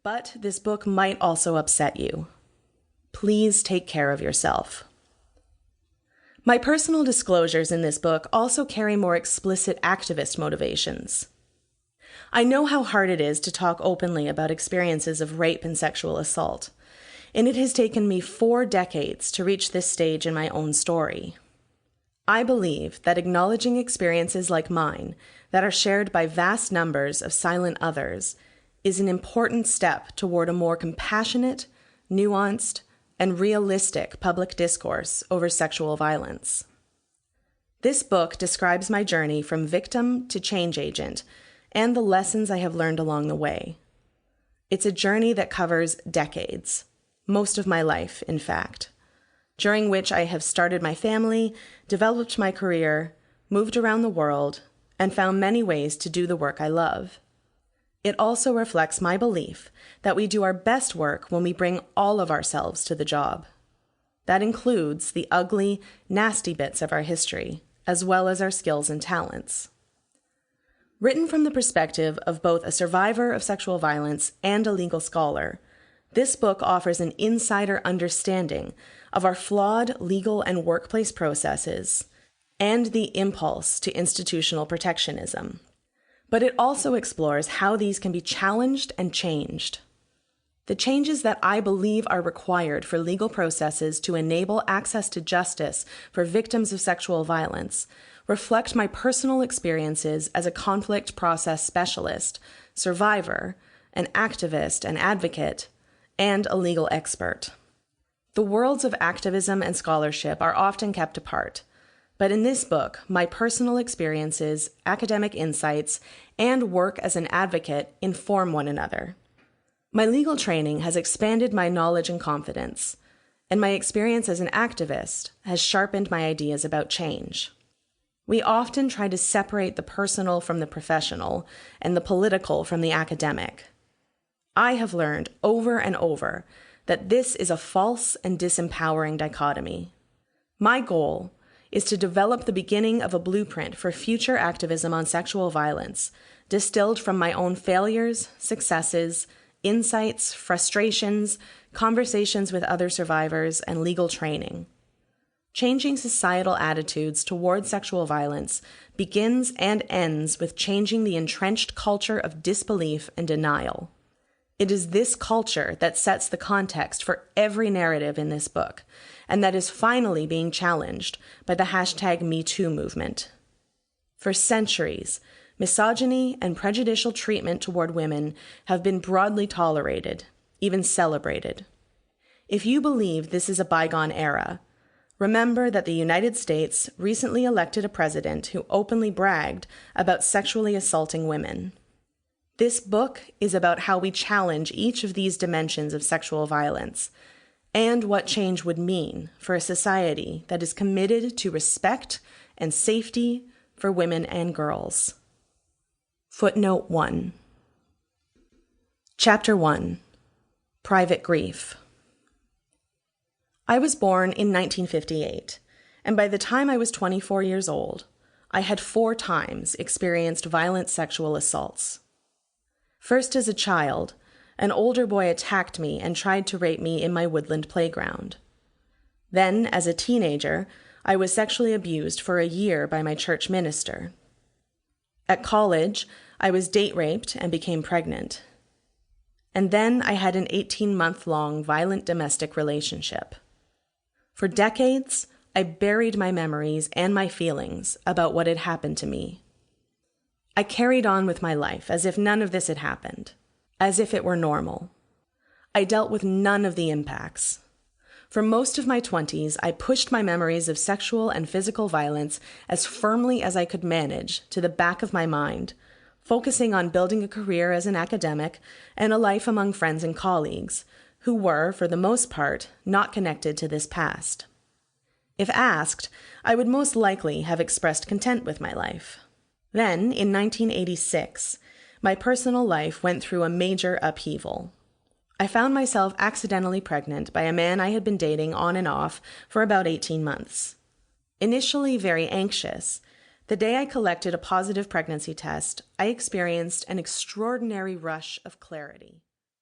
But this book might also upset you. Please take care of yourself. My personal disclosures in this book also carry more explicit activist motivations. I know how hard it is to talk openly about experiences of rape and sexual assault, and it has taken me 4 decades to reach this stage in my own story. I believe that acknowledging experiences like mine that are shared by vast numbers of silent others is an important step toward a more compassionate, nuanced, and realistic public discourse over sexual violence. This book describes my journey from victim to change agent and the lessons I have learned along the way. It's a journey that covers decades, most of my life, in fact, during which I have started my family, developed my career, moved around the world, and found many ways to do the work I love. It also reflects my belief that we do our best work when we bring all of ourselves to the job. That includes the ugly, nasty bits of our history, as well as our skills and talents. Written from the perspective of both a survivor of sexual violence and a legal scholar, this book offers an insider understanding of our flawed legal and workplace processes and the impulse to institutional protectionism. But it also explores how these can be challenged and changed. The changes that I believe are required for legal processes to enable access to justice for victims of sexual violence reflect my personal experiences as a conflict process specialist, survivor, an activist and advocate, and a legal expert. The worlds of activism and scholarship are often kept apart, but in this book, my personal experiences, academic insights, and work as an advocate inform one another. My legal training has expanded my knowledge and confidence, and my experience as an activist has sharpened my ideas about change. We often try to separate the personal from the professional and the political from the academic. I have learned over and over that this is a false and disempowering dichotomy. My goal is to develop the beginning of a blueprint for future activism on sexual violence, distilled from my own failures, successes, insights, frustrations, conversations with other survivors, and legal training. Changing societal attitudes toward sexual violence begins and ends with changing the entrenched culture of disbelief and denial. It is this culture that sets the context for every narrative in this book, and that is finally being challenged by the #MeToo movement. For centuries, misogyny and prejudicial treatment toward women have been broadly tolerated, even celebrated. If you believe this is a bygone era, remember that the United States recently elected a president who openly bragged about sexually assaulting women. This book is about how we challenge each of these dimensions of sexual violence and what change would mean for a society that is committed to respect and safety for women and girls. Footnote 1. Chapter 1. Private Grief. I was born in 1958, and by the time I was 24 years old, I had 4 times experienced violent sexual assaults. First, as a child, an older boy attacked me and tried to rape me in my woodland playground. Then, as a teenager, I was sexually abused for a year by my church minister. At college, I was date raped and became pregnant. And then I had an 18-month-long violent domestic relationship. For decades, I buried my memories and my feelings about what had happened to me. I carried on with my life as if none of this had happened, as if it were normal. I dealt with none of the impacts. For most of my 20s, I pushed my memories of sexual and physical violence as firmly as I could manage to the back of my mind, focusing on building a career as an academic and a life among friends and colleagues, who were, for the most part, not connected to this past. If asked, I would most likely have expressed content with my life. Then, in 1986, my personal life went through a major upheaval. I found myself accidentally pregnant by a man I had been dating on and off for about 18 months. Initially very anxious, the day I collected a positive pregnancy test, I experienced an extraordinary rush of clarity.